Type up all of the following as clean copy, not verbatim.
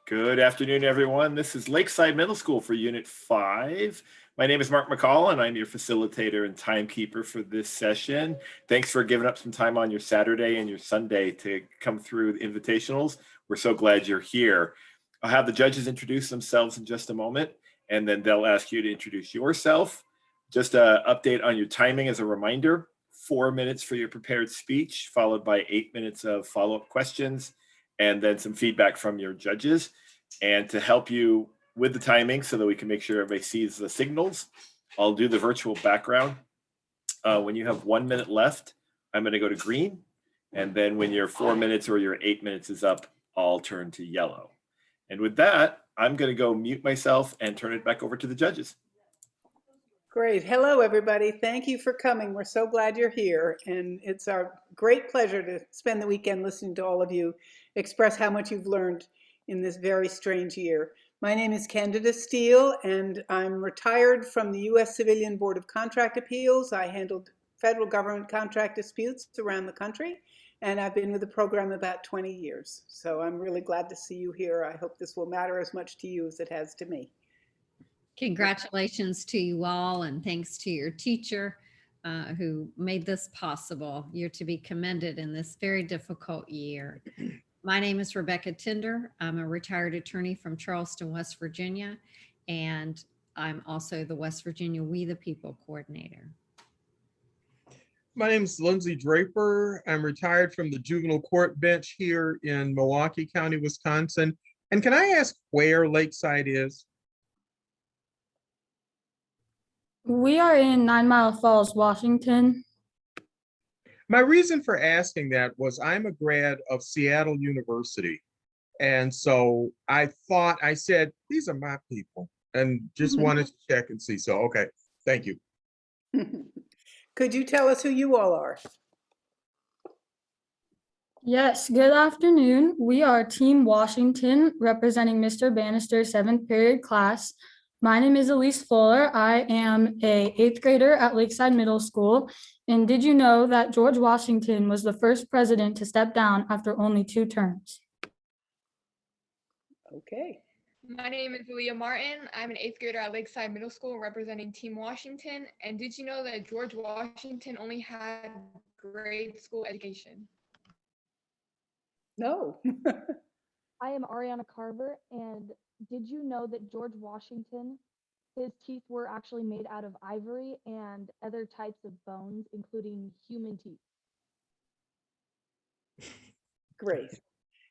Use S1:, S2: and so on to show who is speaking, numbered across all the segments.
S1: Good afternoon, everyone. This is Lakeside Middle School for Unit 5. My name is Mark McCall, and I'm your facilitator and timekeeper for this session. Thanks for giving up some time on your Saturday and your Sunday to come through the invitationals. We're so glad you're here. I'll have the judges introduce themselves in just a moment, and then they'll ask you to introduce yourself. Just an update on your timing as a reminder: 4 minutes for your prepared speech, followed by 8 minutes of follow-up questions, and then some feedback from your judges. And to help you with the timing so that we can make sure everybody sees the signals, I'll do the virtual background. When you have 1 minute left, I'm going to go to green. And then when your 4 minutes or your 8 minutes is up, I'll turn to yellow. And with that, I'm going to go mute myself and turn it back over to the judges.
S2: Great. Hello, everybody. Thank you for coming. We're so glad you're here. And it's our great pleasure to spend the weekend listening to all of you express how much you've learned in this very strange year. My name is Candida Steele, and I'm retired from the U.S. Civilian Board of Contract Appeals. I handled federal government contract disputes around the country, and I've been with the program about 20 years. So I'm really glad to see you here. I hope this will matter as much to you as it has to me.
S3: Congratulations to you all, and thanks to your teacher who made this possible. You're to be commended in this very difficult year. My name is Rebecca Tinder. I'm a retired attorney from Charleston, West Virginia, and I'm also the West Virginia We the People coordinator.
S4: My name is Lindsay Draper. I'm retired from the juvenile court bench here in Milwaukee County, Wisconsin. And can I ask where Lakeside is?
S5: We are in 9 Mile Falls, Washington.
S4: My reason for asking that was I'm a grad of Seattle University. And so I said, these are my people, and just wanted to check and see. So, okay, thank you.
S2: Could you tell us who you all are?
S5: Yes, good afternoon. We are Team Washington, representing Mr. Bannister's 7th period class. My name is Elise Fuller. I am a 8th grader at Lakeside Middle School. And did you know that George Washington was the first president to step down after only 2 terms?
S2: Okay.
S6: My name is Leah Martin. I'm an 8th grader at Lakeside Middle School representing Team Washington. And did you know that George Washington only had grade school education?
S2: No.
S7: I am Ariana Carver, and did you know that George Washington, his teeth were actually made out of ivory and other types of bones, including human teeth?
S2: Great.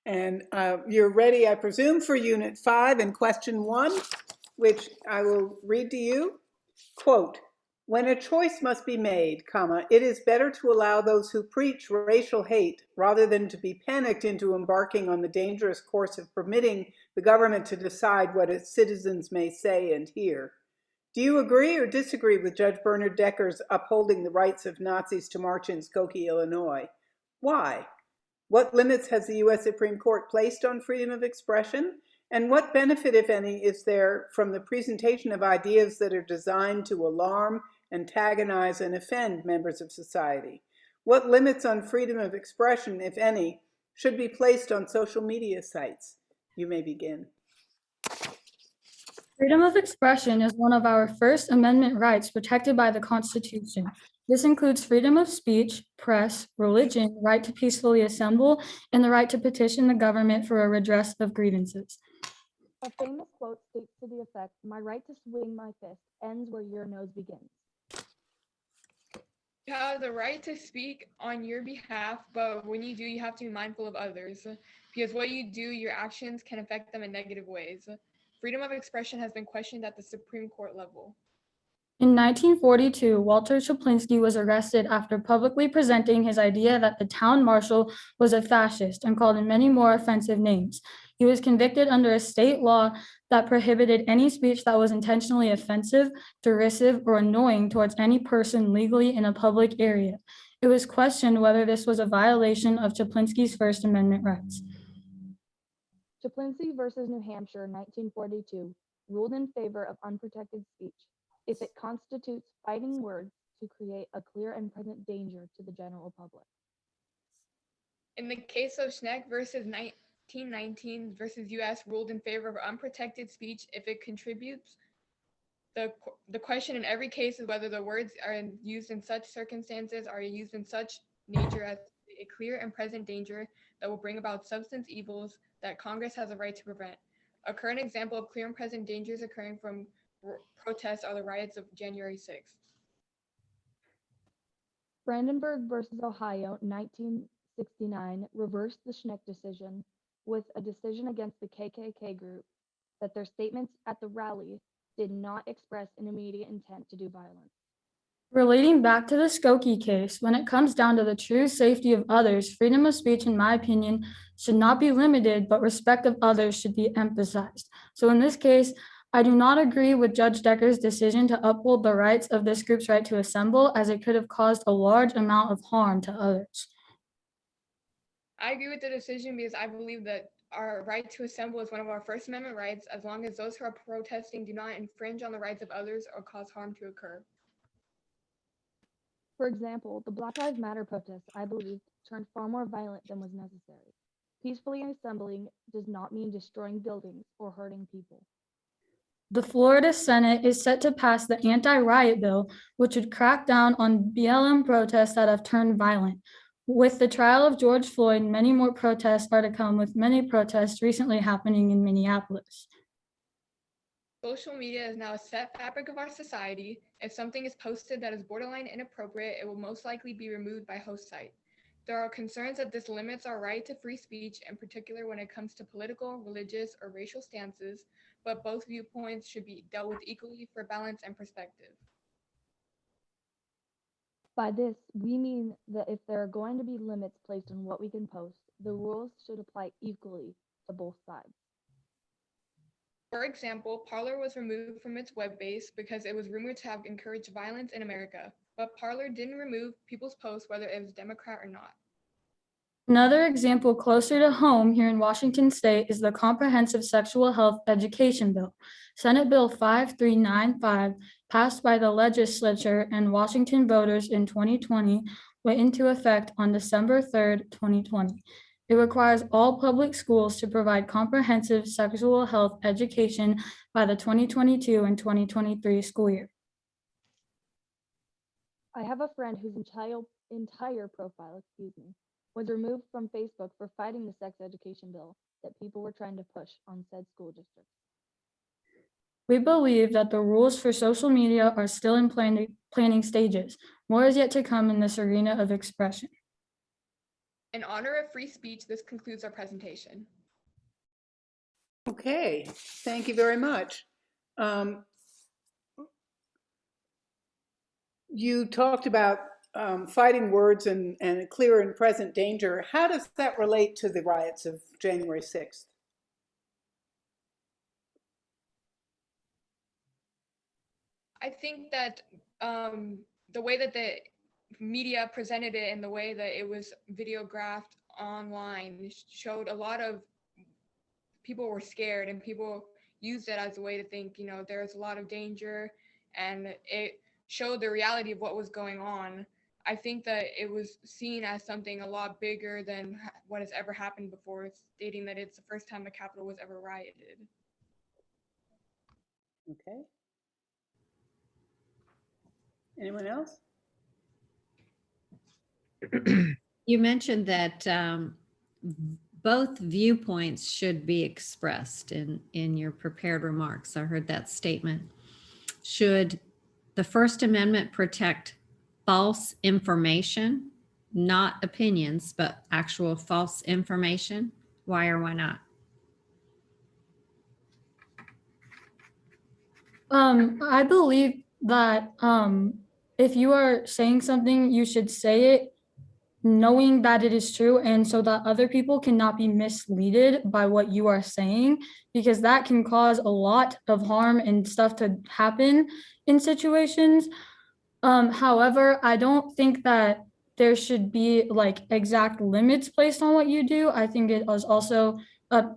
S2: And you're ready, I presume, for Unit 5 and question 1, which I will read to you. Quote, "When a choice must be made, comma, it is better to allow those who preach racial hate rather than to be panicked into embarking on the dangerous course of permitting the government to decide what its citizens may say and hear. Do you agree or disagree with Judge Bernard Decker's upholding the rights of Nazis to march in Skokie, Illinois? Why? What limits has the U.S. Supreme Court placed on freedom of expression? And what benefit, if any, is there from the presentation of ideas that are designed to alarm, antagonize, and offend members of society? What limits on freedom of expression, if any, should be placed on social media sites?" You may begin.
S5: Freedom of expression is one of our First Amendment rights protected by the Constitution. This includes freedom of speech, press, religion, right to peacefully assemble, and the right to petition the government for a redress of grievances.
S7: A famous quote states to the effect, "My right to swing my fist ends where your nose begins."
S6: You have the right to speak on your behalf, but when you do, you have to be mindful of others. Because what you do, your actions can affect them in negative ways. Freedom of expression has been questioned at the Supreme Court level.
S5: In 1942, Walter Chaplinsky was arrested after publicly presenting his idea that the town marshal was a fascist and called him many more offensive names. He was convicted under a state law that prohibited any speech that was intentionally offensive, derisive, or annoying towards any person legally in a public area. It was questioned whether this was a violation of Chaplinsky's First Amendment rights.
S7: Chaplinsky versus New Hampshire, 1942, ruled in favor of unprotected speech if it constitutes fighting words to create a clear and present danger to the general public.
S6: In the case of Schneck versus 1919 versus US ruled in favor of unprotected speech if it contributes. The question in every case is whether the words are used in such circumstances are used in such nature as a clear and present danger that will bring about substance evils that Congress has a right to prevent. A current example of clear and present dangers occurring from protests are the riots of January 6th.
S7: Brandenburg versus Ohio, 1969, reversed the Schneck decision with a decision against the KKK group that their statements at the rally did not express an immediate intent to do violence.
S5: Relating back to the Skokie case, when it comes down to the true safety of others, freedom of speech, in my opinion, should not be limited, but respect of others should be emphasized. So in this case, I do not agree with Judge Decker's decision to uphold the rights of this group's right to assemble, as it could have caused a large amount of harm to others.
S6: I agree with the decision because I believe that our right to assemble is one of our First Amendment rights, as long as those who are protesting do not infringe on the rights of others or cause harm to occur.
S7: For example, the Black Lives Matter protests, I believe, turned far more violent than was necessary. Peacefully assembling does not mean destroying buildings or hurting people.
S5: The Florida Senate is set to pass the anti-riot bill, which would crack down on BLM protests that have turned violent. With the trial of George Floyd, many more protests are to come, with many protests recently happening in Minneapolis.
S6: Social media is now a set fabric of our society. If something is posted that is borderline inappropriate, it will most likely be removed by host site. There are concerns that this limits our right to free speech, in particular when it comes to political, religious, or racial stances, but both viewpoints should be dealt with equally for balance and perspective.
S7: By this, we mean that if there are going to be limits placed on what we can post, the rules should apply equally to both sides.
S6: For example, Parler was removed from its web base because it was rumored to have encouraged violence in America, but Parler didn't remove people's posts whether it was Democrat or not.
S5: Another example closer to home here in Washington State is the Comprehensive Sexual Health Education Bill. Senate Bill 5395, passed by the legislature and Washington voters in 2020, went into effect on December 3rd, 2020. It requires all public schools to provide comprehensive sexual health education by the 2022 and 2023 school year.
S7: I have a friend whose entire profile, was removed from Facebook for fighting the sex education bill that people were trying to push on said school districts.
S5: We believe that the rules for social media are still in planning stages. More is yet to come in this arena of expression.
S6: In honor of free speech, this concludes our presentation.
S2: Okay, thank you very much. You talked about fighting words and a clear and present danger. How does that relate to the riots of January 6th?
S6: I think that the way that the media presented it and the way that it was videographed online showed a lot of people were scared, and people used it as a way to think, you know, there's a lot of danger, and it showed the reality of what was going on. I think that it was seen as something a lot bigger than what has ever happened before, stating that it's the first time the Capitol was ever rioted.
S2: Okay. Anyone else?
S3: You mentioned that both viewpoints should be expressed in your prepared remarks. I heard that statement. Should the First Amendment protect false information, not opinions, but actual false information? Why or why not?
S5: I believe that if you are saying something, you should say it knowing that it is true, and so that other people cannot be misled by what you are saying, because that can cause a lot of harm and stuff to happen in situations. However, I don't think that there should be like exact limits placed on what you do. I think it was also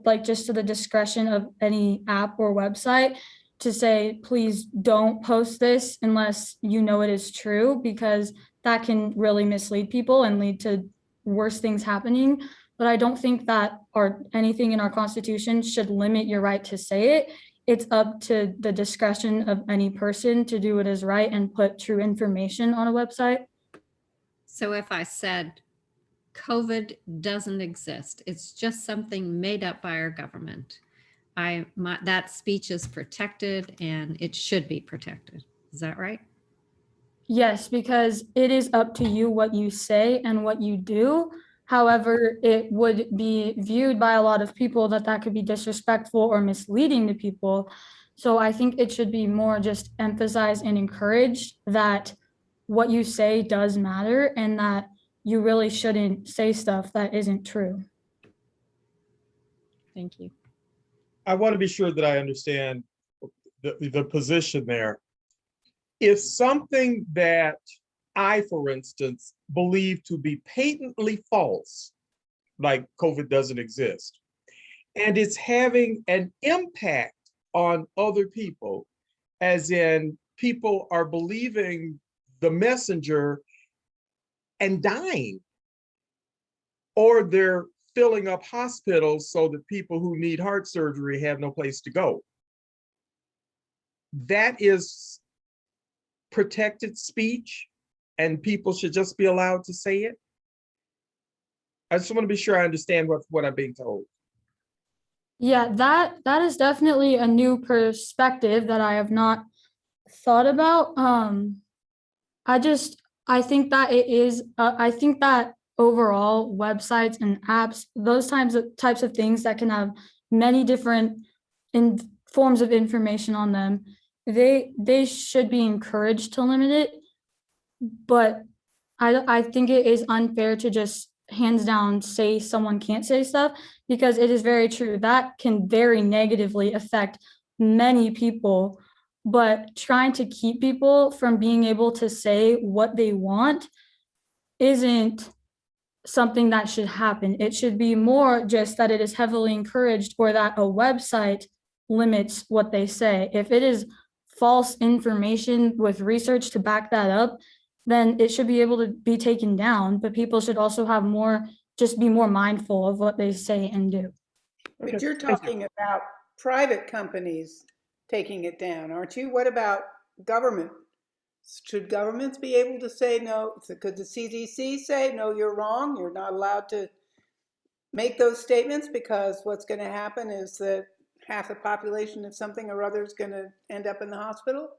S5: like just to the discretion of any app or website to say, please don't post this unless you know it is true, because that can really mislead people and lead to worse things happening. but I don't think that or anything in our Constitution should limit your right to say it. It's up to the discretion of any person to do what is right and put true information on a website.
S3: So if I said COVID doesn't exist, it's just something made up by our government, that speech is protected and it should be protected. Is that right?
S5: Yes, because it is up to you what you say and what you do. However, it would be viewed by a lot of people that could be disrespectful or misleading to people. So I think it should be more just emphasized and encouraged that what you say does matter and that you really shouldn't say stuff that isn't true.
S3: Thank you.
S4: I want to be sure that I understand the position there. If something that I, for instance, believe to be patently false, like COVID doesn't exist, and it's having an impact on other people, as in people are believing the messenger and dying, or they're filling up hospitals so that people who need heart surgery have no place to go. That is protected speech, and people should just be allowed to say it. I just want to be sure I understand what I'm being told.
S5: Yeah, that is definitely a new perspective that I have not thought about. I think that it is, I think that overall websites and apps, those types of things that can have many different forms of information on them, they should be encouraged to limit it. But I think it is unfair to just hands down say someone can't say stuff, because it is very true that can very negatively affect many people. But trying to keep people from being able to say what they want isn't something that should happen. It should be more just that it is heavily encouraged, or that a website limits what they say. If it is false information with research to back that up, then it should be able to be taken down, but people should also have just be more mindful of what they say and do.
S2: But
S4: Okay,
S2: you're
S4: thank you.
S2: talking about private companies taking it down, aren't you? What about government? Should governments be able to say no? Could the CDC say, no, you're wrong, you're not allowed to make those statements, because what's going to happen is that half the population of something or other is going to end up in the hospital?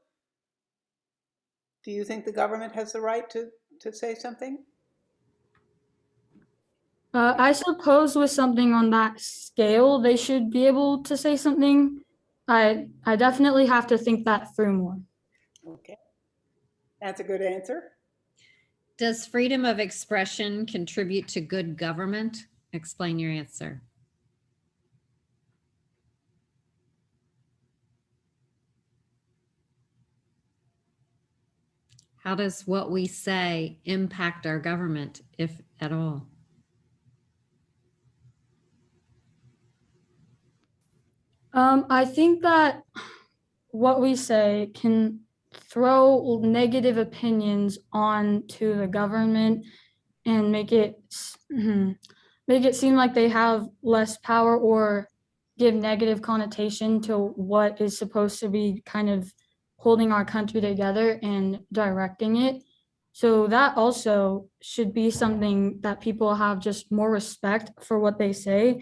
S2: Do you think the government has the right to say something?
S5: I suppose with something on that scale, they should be able to say something. I definitely have to think that through more.
S2: Okay, that's a good answer.
S3: Does freedom of expression contribute to good government? Explain your answer. How does what we say impact our government, if at all?
S5: I think that what we say can throw negative opinions onto the government and make it seem like they have less power, or give negative connotation to what is supposed to be kind of holding our country together and directing it. So that also should be something that people have just more respect for what they say,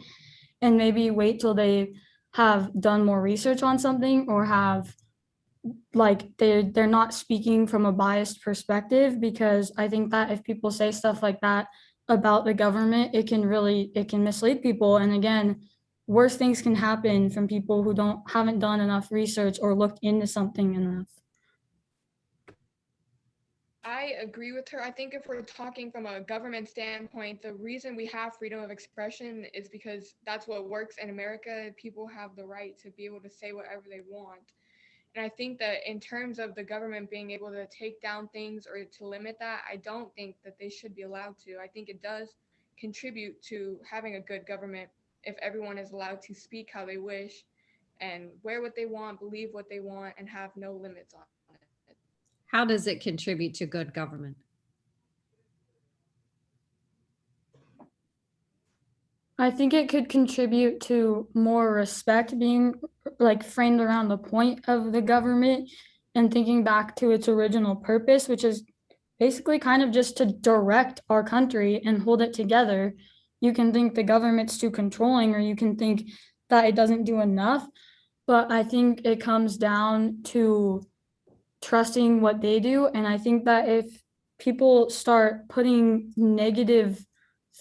S5: and maybe wait till they have done more research on something, or have like they're not speaking from a biased perspective. Because I think that if people say stuff like that about the government, it can mislead people. And again, worse things can happen from people who haven't done enough research or looked into something enough.
S6: I agree with her. I think if we're talking from a government standpoint, the reason we have freedom of expression is because that's what works in America. People have the right to be able to say whatever they want. And I think that in terms of the government being able to take down things or to limit that, I don't think that they should be allowed to. I think it does contribute to having a good government if everyone is allowed to speak how they wish and wear what they want, believe what they want, and have no limits on it.
S3: How does it contribute to good government?
S5: I think it could contribute to more respect being like framed around the point of the government and thinking back to its original purpose, which is basically kind of just to direct our country and hold it together. You can think the government's too controlling, or you can think that it doesn't do enough. But I think it comes down to trusting what they do. And I think that if people start putting negative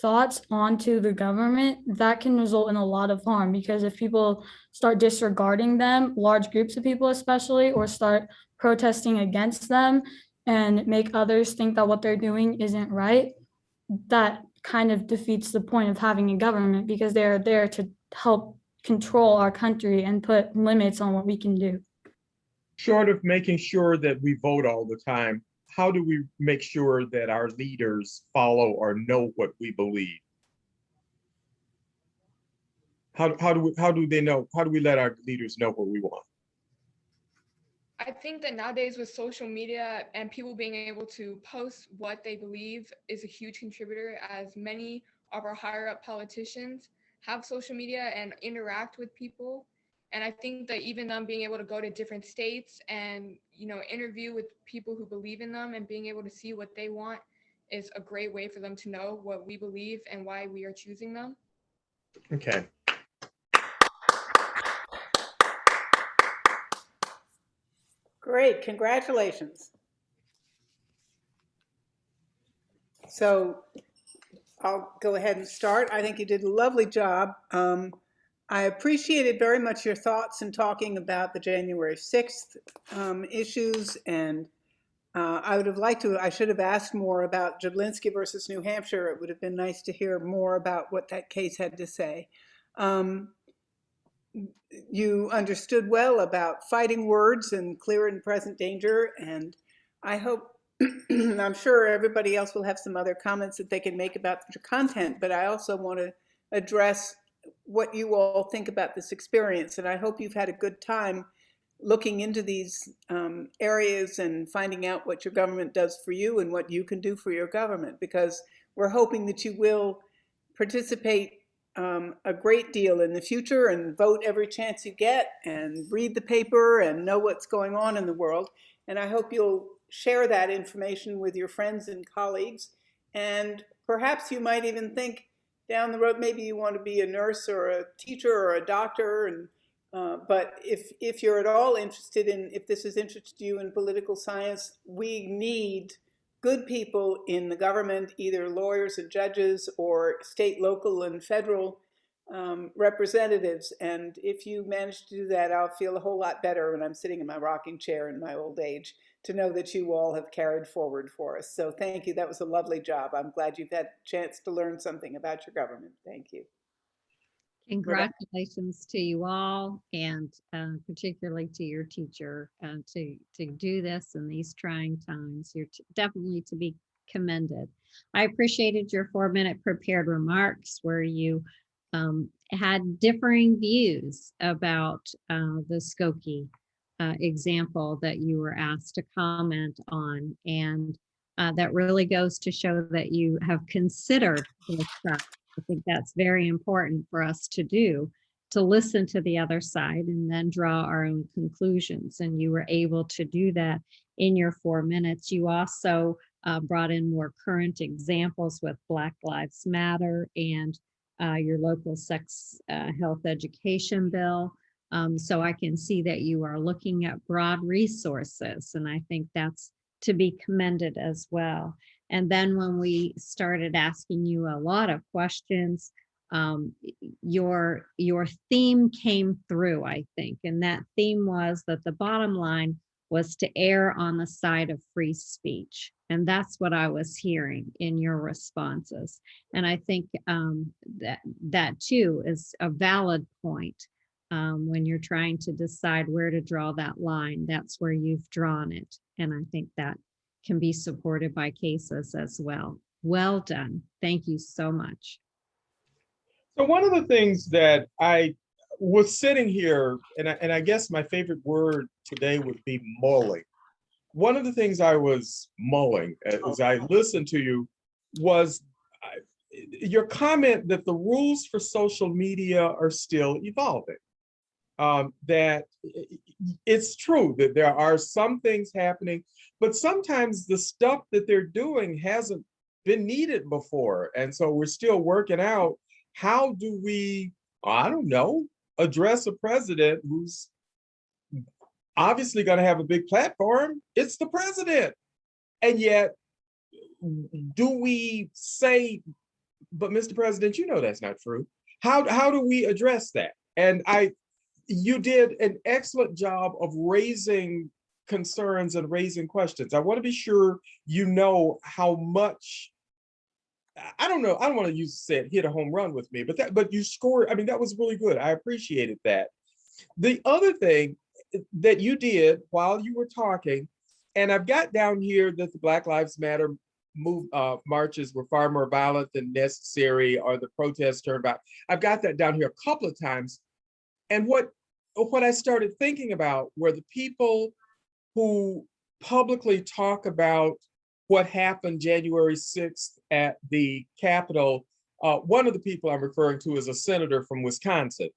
S5: thoughts onto the government, that can result in a lot of harm, because if people start disregarding them, large groups of people especially, or start protesting against them and make others think that what they're doing isn't right, that kind of defeats the point of having a government, because they're there to help control our country and put limits on what we can do.
S4: Short of making sure that we vote all the time, how do we make sure that our leaders follow or know what we believe? How do they know? How do we let our leaders know what we want?
S6: I think that nowadays with social media and people being able to post what they believe is a huge contributor, as many of our higher up politicians have social media and interact with people. And I think that even them being able to go to different states and, interview with people who believe in them and being able to see what they want is a great way for them to know what we believe and why we are choosing them.
S4: Okay.
S2: Great, congratulations. So I'll go ahead and start. I think you did a lovely job. I appreciated very much your thoughts in talking about the January 6th issues, and I should have asked more about Jablinski versus New Hampshire. It would have been nice to hear more about what that case had to say. You understood well about fighting words and clear and present danger, and I hope, I'm sure everybody else will have some other comments that they can make about the content, but I also want to address what you all think about this experience, and I hope you've had a good time looking into these areas and finding out what your government does for you and what you can do for your government, because we're hoping that you will participate a great deal in the future and vote every chance you get and read the paper and know what's going on in the world. And I hope you'll share that information with your friends and colleagues. And perhaps you might even think down the road, maybe you want to be a nurse or a teacher or a doctor. And but if you're at all interested in, if this has interested you in political science, we need good people in the government, either lawyers and judges or state, local, and federal representatives. And if you manage to do that, I'll feel a whole lot better when I'm sitting in my rocking chair in my old age, to know that you all have carried forward for us. So thank you. That was a lovely job. I'm glad you've had a chance to learn something about your government. Thank you.
S3: Congratulations to you all, and particularly to your teacher to do this in these trying times. You're definitely to be commended. I appreciated your 4-minute prepared remarks where you had differing views about the Skokie example that you were asked to comment on, and that really goes to show that you have considered this stuff. I think that's very important for us to do, to listen to the other side and then draw our own conclusions. And you were able to do that in your 4 minutes. You also brought in more current examples with Black Lives Matter and your local sex health education bill. So I can see that you are looking at broad resources, and I think that's to be commended as well. And then when we started asking you a lot of questions, your theme came through, I think. And that theme was that the bottom line was to err on the side of free speech. And that's what I was hearing in your responses. And I think that too is a valid point. When you're trying to decide where to draw that line, that's where you've drawn it. And I think that can be supported by cases as well. Well done. Thank you so much.
S4: So one of the things that I was sitting here, and I guess my favorite word today would be mulling. One of the things I was mulling as I listened to you was your comment that the rules for social media are still evolving. That it's true that there are some things happening, but sometimes the stuff that they're doing hasn't been needed before. And so we're still working out, how do we, I don't know, address a president who's obviously going to have a big platform? It's the president. And yet, do we say, but Mr. President, you know that's not true. How do we address that? And you did an excellent job of raising concerns and raising questions. I want to be sure you know how much, I don't know, I don't want to use say hit a home run with me, but you scored. I mean, that was really good. I appreciated that. The other thing that you did while you were talking, and I've got down here that the Black Lives Matter marches were far more violent than necessary, or the protests turned out. I've got that down here a couple of times. And what I started thinking about were the people who publicly talk about what happened January 6th at the Capitol. One of the people I'm referring to is a senator from Wisconsin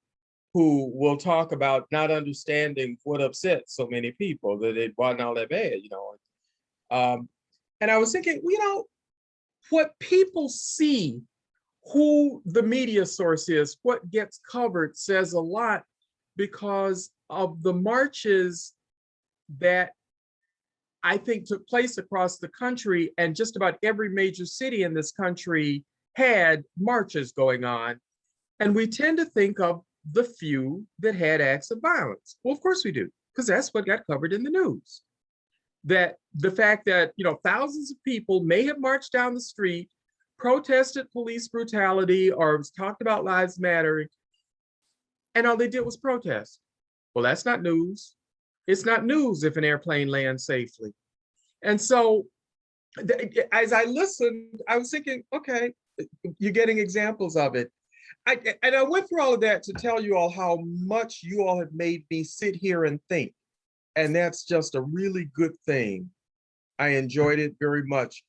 S4: who will talk about not understanding what upset so many people, that it wasn't all that bad, you know. And I was thinking, you know, what people see, who the media source is, what gets covered says a lot, because of the marches that I think took place across the country, and just about every major city in this country had marches going on. And we tend to think of the few that had acts of violence. Well, of course we do, because that's what got covered in the news. That the fact that, you know, thousands of people may have marched down the street, protested police brutality, or talked about lives mattering, and all they did was protest. Well, that's not news. It's not news if an airplane lands safely. And so as I listened, I was thinking, okay, you're getting examples of it. And I went through all of that to tell you all how much you all have made me sit here and think. And that's just a really good thing. I enjoyed it very much.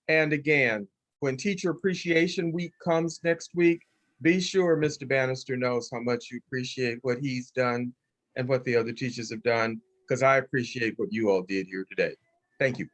S4: And again, when Teacher Appreciation Week comes next week, be sure Mr. Bannister knows how much you appreciate what he's done and what the other teachers have done, because I appreciate what you all did here today. Thank you.